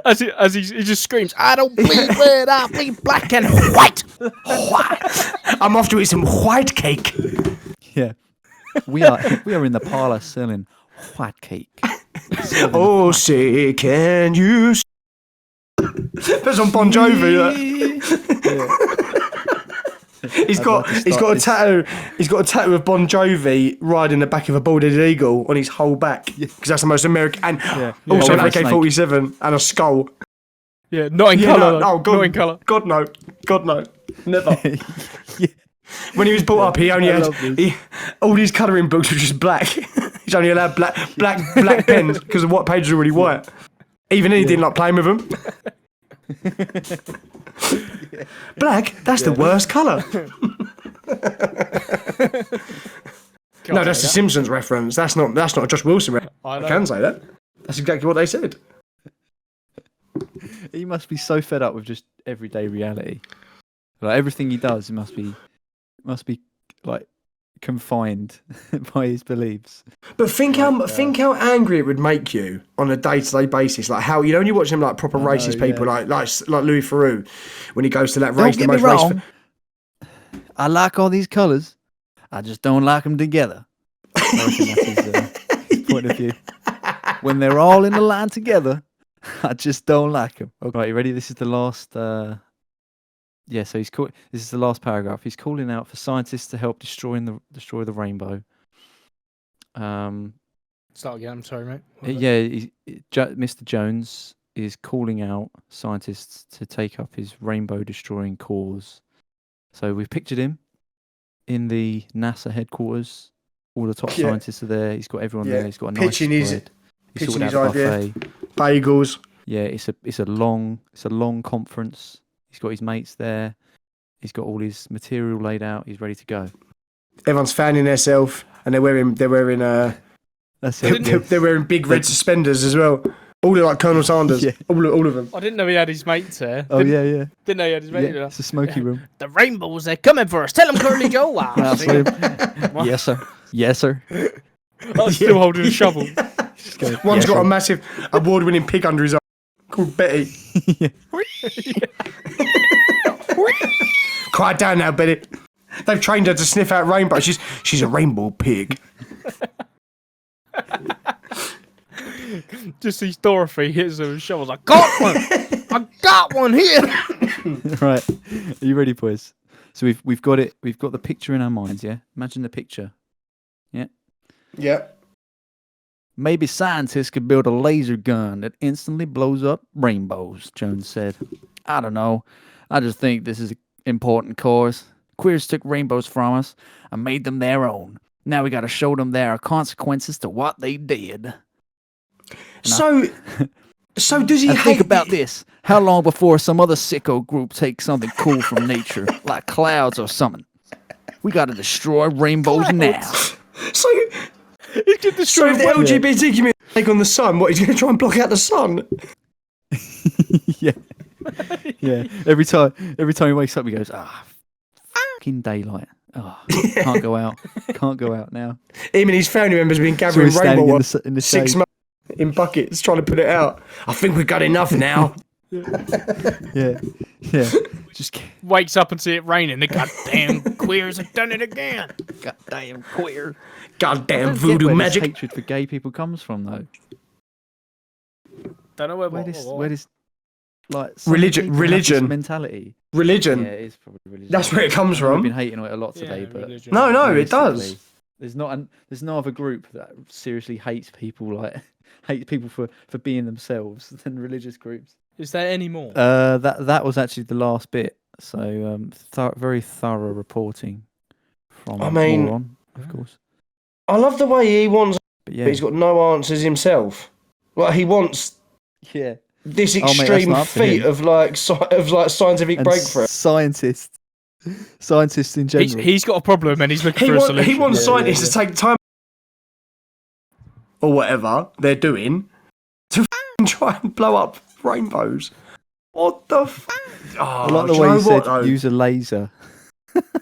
As he just screams, I don't bleed red, I bleed black and white. I'm off to eat some white cake. Yeah. We are in the parlour selling white cake. Oh, say, can you? That's on Bon Jovi. He's got a tattoo. He's got a tattoo of Bon Jovi riding the back of a bald-headed eagle on his whole back because that's the most American. And also an AK-47 and a skull. Yeah, not in colour. No, God, not in colour. God no, never. When he was brought up, he only I had love this. all these colouring books were just black. He's only allowed black pens because the white page is already white. Even then, he didn't like playing with them. Black? That's the worst colour. No, that's the Simpsons reference. That's not a Josh Wilson reference. I can say that. That's exactly what they said. He must be so fed up with just everyday reality. Like everything he does, it must be like confined by his beliefs. But think how angry it would make you on a day-to-day basis. Like how when you watch them like proper racist people like Louis Theroux when he goes to that race. Don't get me wrong. I like all these colours. I just don't like them together. I reckon that's his point of view. When they're all in the line together, I just don't like them. Okay, right, you ready? This is the last. So this is the last paragraph. He's calling out for scientists to help destroy the rainbow. Start again. I'm sorry, mate. Mr. Jones is calling out scientists to take up his rainbow-destroying cause. So we've pictured him in the NASA headquarters. All the top scientists are there. He's got everyone there. He's got a nice spread. He's pitching his sorted out a idea. buffet. Bagels. Yeah, it's a long conference. He's got his mates there. He's got all his material laid out. He's ready to go. Everyone's fanning themselves, and they're wearing That's it. they're wearing big red suspenders as well. All look like Colonel Sanders. Yeah. All of them. I didn't know he had his mates there. Yeah. Didn't know he had his mates there. It's a smoky room. The rainbows, they're coming for us. Tell them, Curly Joe. Wow. Yes, sir. Yes, sir. I'm still holding a shovel. One's got a massive award-winning pig under his arm called Betty. Quiet down now, Betty. They've trained her to sniff out rainbow. She's a rainbow pig. Just sees Dorothy hits her with a shovel. I got one. I got one here. Right. Are you ready, boys? So we've got it. We've got the picture in our minds. Yeah. Imagine the picture. Yeah. Yeah. Maybe scientists could build a laser gun that instantly blows up rainbows, Jones said. I don't know. I just think this is an important cause. Queers took rainbows from us and made them their own. Now we got to show them there are consequences to what they did. So does he hate... Think about this. How long before some other sicko group takes something cool from nature, like clouds or something? We got to destroy rainbows now. So... He could destroy the LGBT community take on the sun. What, he's going to try and block out the sun? Yeah. Every time he wakes up, he goes, fucking daylight. Can't go out. Can't go out now. Him and his family members have been gathering rainbow water in the 6 months in buckets trying to put it out. I think we've got enough now. Yeah. Just wakes up and see it raining. The goddamn queers have done it again. goddamn queer. Goddamn voodoo magic. This hatred for gay people comes from, though. Don't know where this like religion mentality. Religion. Yeah, it is probably religion. That's where it comes from. We've been hating on it a lot today, but religion. No, it does. There's no other group that seriously hates people for being themselves than religious groups. Is there any more? That was actually the last bit. So very thorough reporting from Moron, of course. I love the way he wants, but he's got no answers himself. Like he wants this extreme feat of scientific breakthrough. Scientists in general. He's got a problem and he's looking for a solution. He wants scientists to take time or whatever they're doing to try and blow up rainbows. What the I like the way you said use a laser.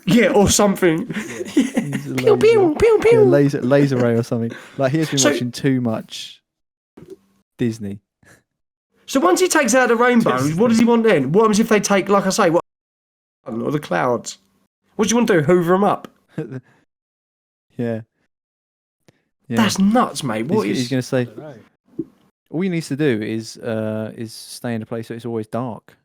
Yeah, or something. Pew, pew, pew, pew. Yeah, laser ray or something. Like he has been watching too much Disney. So once he takes out the rainbows, what does he want then? What happens if they take, like I say, or the clouds? What do you want to do? Hoover them up? Yeah. That's nuts, mate. He's going to say? All he needs to do is stay in a place that it's always dark.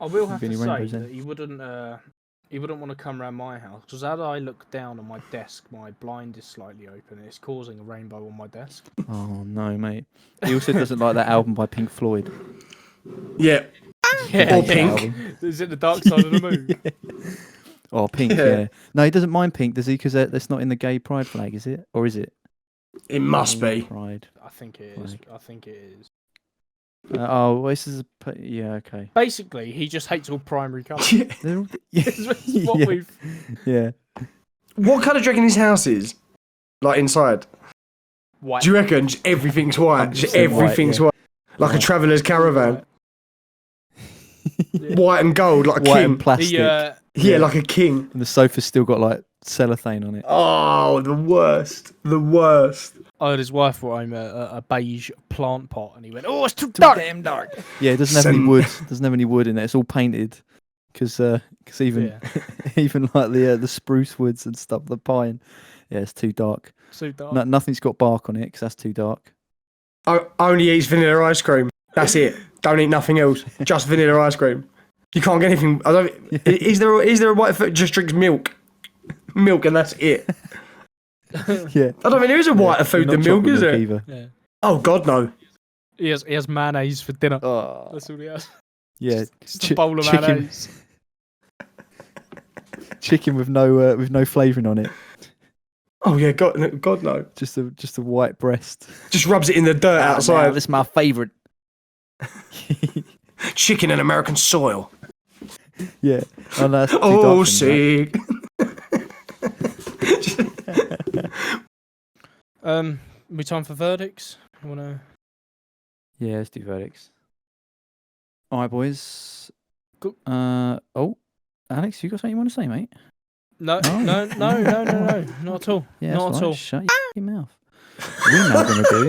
I will have to say that he wouldn't want to come around my house because as I look down on my desk, my blind is slightly open and it's causing a rainbow on my desk. Oh no, mate! He also doesn't like that album by Pink Floyd. Yeah. Yeah, Or yeah. pink. Is it the dark side of the moon? Oh, pink. Yeah. Yeah. No, he doesn't mind pink, does he? Because that's not in the gay pride flag, is it? Or is it? It must Gay be. Pride. I think it is. I think it is. Oh, well, this is yeah. Okay. Basically, he just hates all primary colours. Yeah. They're all, It's what yeah. we've. Yeah. What colour do you reckon his house is? Like inside? White. Do you reckon just everything's white? Just 100% white, everything's yeah. white. Like a White. traveller's caravan. Yeah. White and gold, like a White king. and plastic. Yeah, Yeah. like a king. And the sofa's still got like cellophane on it. Oh, the worst. The worst. I had his wife brought home a beige plant pot, and he went, "Oh, it's too dark." Damn dark. Yeah, it doesn't have any Send- wood. Doesn't have any wood in it. It's all painted. Because even Yeah. even like the spruce woods and stuff, the pine. Yeah, it's too dark. Too dark. No, nothing's got bark on it because that's too dark. Only eats vanilla ice cream. That's it. Don't eat nothing else. Just vanilla ice cream. You can't get anything. I don't. Is there a white foot just drinks milk? Milk and that's it. Yeah. I don't think there is a whiter food Not than milk, chocolate is there? either. Yeah. Oh God, no. He has mayonnaise for dinner. Oh, That's all he has. yeah. Just a bowl of chicken, mayonnaise. chicken with no flavouring on it. Oh yeah, God no. Just a white breast. Just rubs it in the dirt outside. This is my favourite. Chicken in American soil. Yeah. Oh, no, that's too Oh, dark for me, We time for verdicts. You wanna? Yeah, let's do verdicts. All right, boys. Cool. Oh, Alex, you got something you want to say, mate? No, Oh. no, not at all. Yeah, Not that's at right. all. Shut your mouth. We're now going to do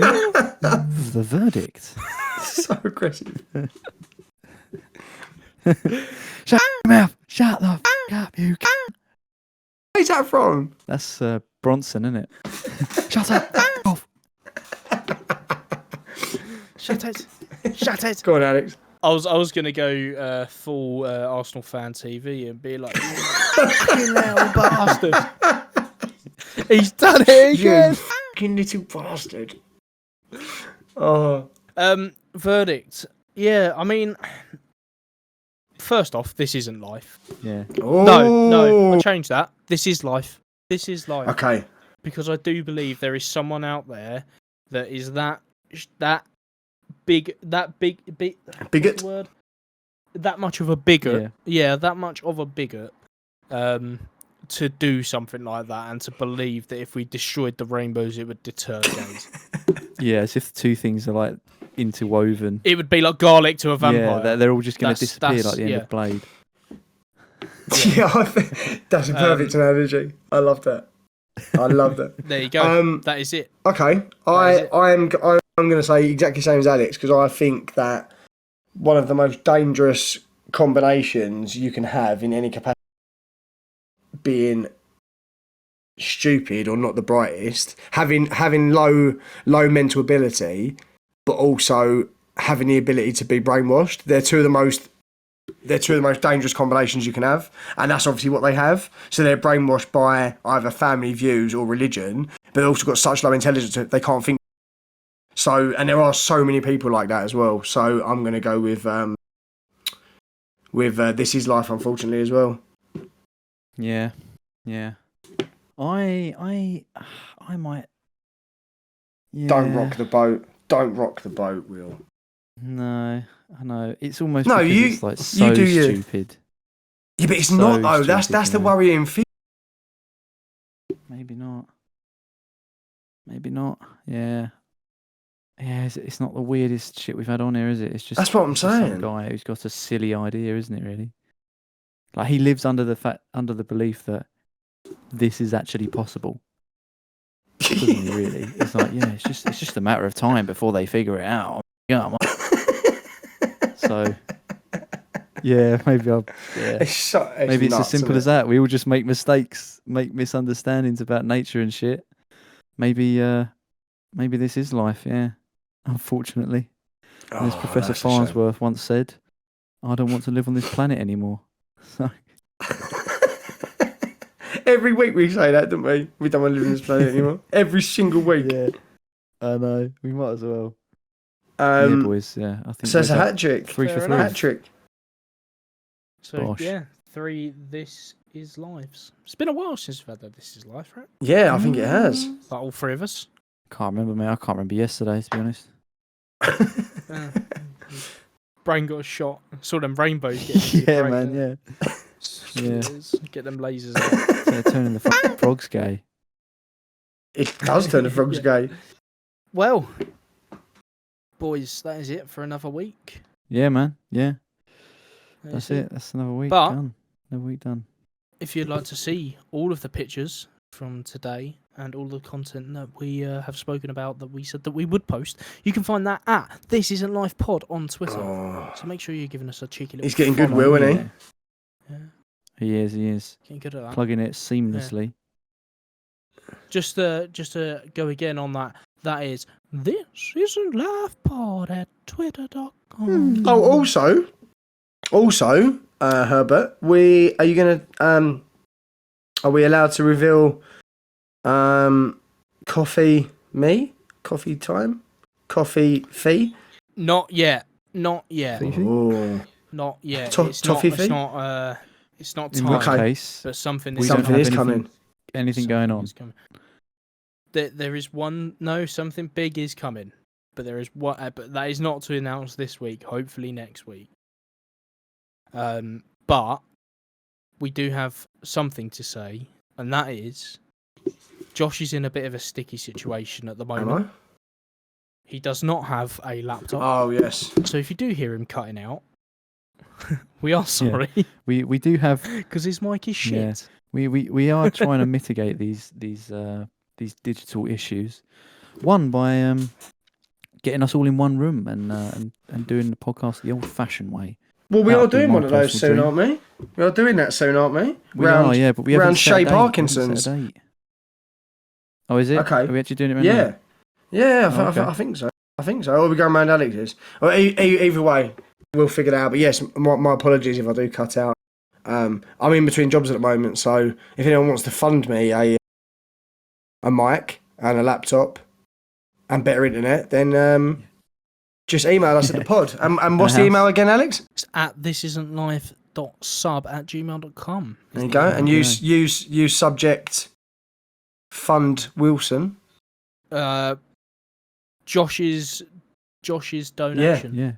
the verdict. So aggressive. Shut your mouth. Shut the f*** up, you. Where's that from? That's Bronson, isn't it? Shut up. Off. Shut it. Shut it. Go on, Alex. I was gonna go full Arsenal fan TV and be like, "You fucking little bastard! He's done it again." You fucking little bastard. Oh. Verdict. Yeah, I mean, first off, this isn't life. Yeah. No, I changed that. This is life. This is life. Okay. Because I do believe there is someone out there that is that big Bigot? what's the word? That much of a bigot. Yeah, that much of a bigot. To do something like that and to believe that if we destroyed the rainbows, it would deter gays. Yeah, as if the two things are like interwoven. It would be like garlic to a vampire. Yeah, they're all just going to disappear that's- like the end yeah. of Blade. Yeah, I think that's a perfect analogy. I love that. I love that. There you go. That is it. Okay, I'm going to say exactly the same as Alex because I think that one of the most dangerous combinations you can have in any capacity, being stupid or not the brightest, having low mental ability, but also having the ability to be brainwashed. They're two of the most dangerous combinations you can have, and that's obviously what they have. So they're brainwashed by either family views or religion, but they've also got such low intelligence that they can't think. So, and there are so many people like that as well. So I'm going to go with This Is Life, unfortunately, as well. Yeah. I might. Yeah. Don't rock the boat. Don't rock the boat, Will. No, I know. It's almost No, because you- it's like you so do you. stupid. Yeah, but it's So not though. That's stupid, the yeah. worrying thing. Maybe not. Yeah. Yeah, it's not the weirdest shit we've had on here, is it? It's just That's what I'm it's just some saying. guy who's got a silly idea, isn't it? Really, like he lives under the belief that this is actually possible. Doesn't he? Really, it's like it's just a matter of time before they figure it out. Yeah. So, yeah, maybe It's maybe it's as nuts, simple isn't as that. We all just make mistakes, make misunderstandings about nature and shit. Maybe this is life. Yeah, unfortunately. it? And as Oh, Professor that's a shame. Farnsworth once said, "I don't want to live on this planet anymore." So, Every week we say that, don't we? We don't want to live on this planet anymore. Every single week. yeah, I know. We might as well. Um, Yeah, boys. Yeah, I think so it's a we're hat trick. three for Fair three. Hat trick. So Bosh. yeah, 3 This Is Lives. It's been a while since we've had that This Is Life, right? Yeah, I think it has. Like all 3 of us. Can't remember, mate. I can't remember yesterday, to be honest. Brain got a shot. Saw them rainbows getting into your brain, man. Yeah. Get them lasers out. They're turning the fucking frogs gay. It does turn the frogs gay. Well, boys, that is it for another week. Yeah, man. Yeah. That That's is it. That's another week But- done. Another week done. If you'd like to see all of the pictures from today and all the content that we have spoken about that we said that we would post, you can find that at This Isn't Life Pod on Twitter. Oh, So make sure you're giving us a cheeky little he's getting follow. goodwill, isn't he? Yeah, He is. getting good at that. Plugging it seamlessly. Just to go again on that, that is This Isn't Life Pod at twitter.com. Oh, also, Herbert, are we allowed to reveal coffee time? Coffee fee? Not yet. Not yet. Oh. Not yet. Toffee fee? It's not In time. which case, But something we is don't Something have is anything- coming. anything going on. is coming. There is one. No, something big is coming. But there is what. But that is not to announce this week. Hopefully next week. But we do have something to say, and that is, Josh is in a bit of a sticky situation at the Am moment. I? He does not have a laptop, Oh, yes. so if you do hear him cutting out, we are sorry We do have because his mic is shit. Yeah. we are trying to mitigate these digital issues. One by getting us all in one room and doing the podcast the old-fashioned way. Well, we That are would be doing my one of those personal soon, dream. aren't we? We are doing that soon, aren't we? We are, yeah, but we haven't round set a Shay date. We haven't Parkinson's. set a date. Oh, is it? Okay. Are we actually doing it right now? Yeah. Yeah, Okay. I think so. I think so. Or we going round Alex's. Or either way, we'll figure it out. But yes, my apologies if I do cut out. I'm in between jobs at the moment, so if anyone wants to fund me a mic and a laptop and better internet, then just email us at the pod. And what's the email again, Alex? It's at thisisn'tlife.sub@gmail.com. There you go. And use subject fund Wilson. Josh's donation. Yeah.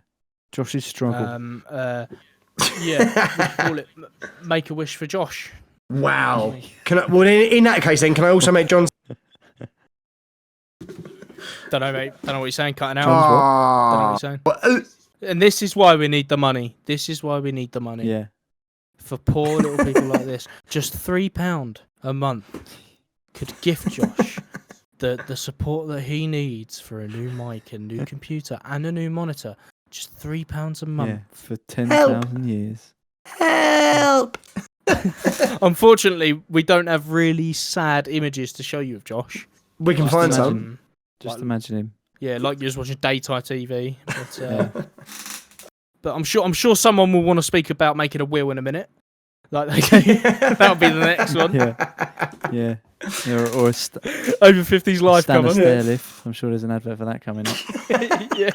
Josh's struggle. Yeah, we call it Make a Wish for Josh. Wow. Well, in that case, then, can I also make John? Don't know, mate. Don't know what you're saying. Cutting out. Don't know what you're saying. And this is why we need the money. This is why we need the money. Yeah. For poor little people like this. Just £3 a month could gift Josh the support that he needs for a new mic, a new computer, and a new monitor. Just £3 a month. Yeah. For 10,000 years. Help! Unfortunately, we don't have really sad images to show you of Josh. We can Just find imagine. some. Just Like- imagine him. Yeah, like you're just watching daytime TV. But, Yeah. but I'm sure someone will want to speak about making a will in a minute. Like, okay, that'll be the next one. Yeah. Yeah. Or a Over 50s life stand a cover. stair lift. I'm sure there's an advert for that coming up. Yeah.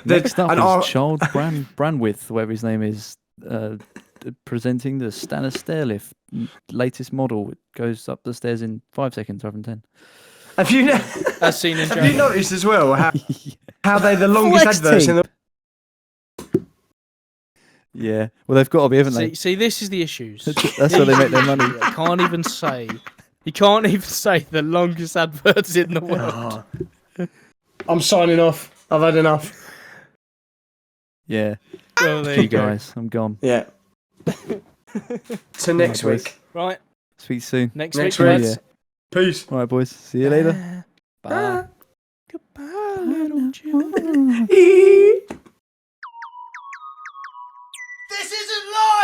Next up and is our- Charles Brandwith, whatever his name is, presenting the Stanley stair lift, latest model. It goes up the stairs in 5 seconds rather than 10. Have you As seen in have you Germany. noticed as well how they're the longest adverts in the? Yeah, well, they've got to be, haven't they? See, this is the issues. That's how they make their money. You can't even say the longest adverts in the world. I'm signing off. I've had enough. Yeah, Well, there you you go. guys, I'm gone. Yeah. To next boys. week. Right, Speak soon. next Next week, week. lads. Peace. All right, boys. See you later. Bye. Goodbye, little children. This isn't life!